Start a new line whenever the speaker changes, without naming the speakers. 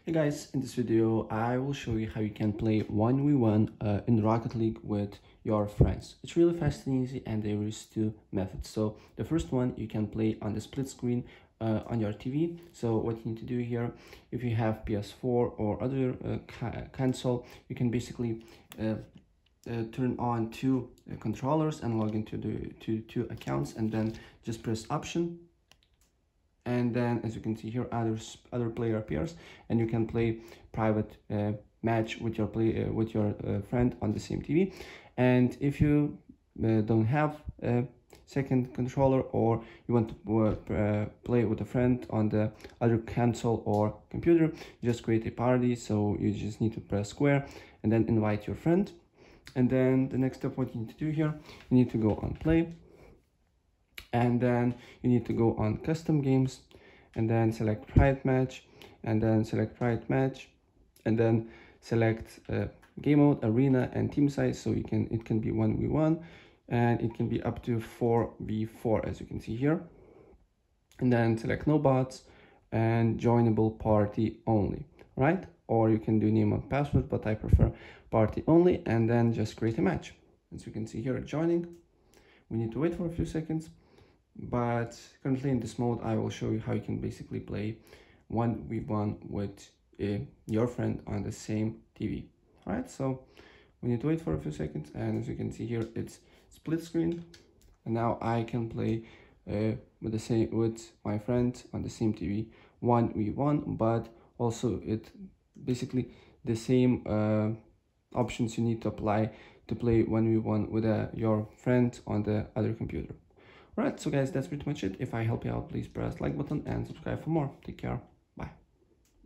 Hey guys, in this video I will show you how you can play 1v1 in Rocket League with your friends. It's really fast and easy, and there is two methods. So the first one, you can play on the split screen on your TV. So what you need to do here, if you have PS4 or other console, you can basically turn on two controllers and log into the two accounts, and then just press option. And then, as you can see here, other player appears, and you can play private match with your friend on the same TV. And if you don't have a second controller, or you want to play with a friend on the other console or computer, you just create a party. So you just need to press square and then invite your friend. And then the next step, what you need to do here, you need to go on play, and then you need to go on custom games, and then select private match, and then select private match, and then select game mode, arena, and team size. So it can be 1v1, and it can be up to 4v4, as you can see here. And then select no bots and joinable party only, right? Or you can do name and password, but I prefer party only. And then just create a match. As you can see here, joining. We need to wait for a few seconds. But currently in this mode, I will show you how you can basically play 1v1 with your friend on the same TV. All right, so we need to wait for a few seconds, and as you can see here, it's split screen, and now I can play with my friend on the same TV 1v1, but also it basically the same options you need to apply to play 1v1 with your friend on the other computer. Alright, so guys, that's pretty much it. If I help you out, please press like button and subscribe for more. Take care.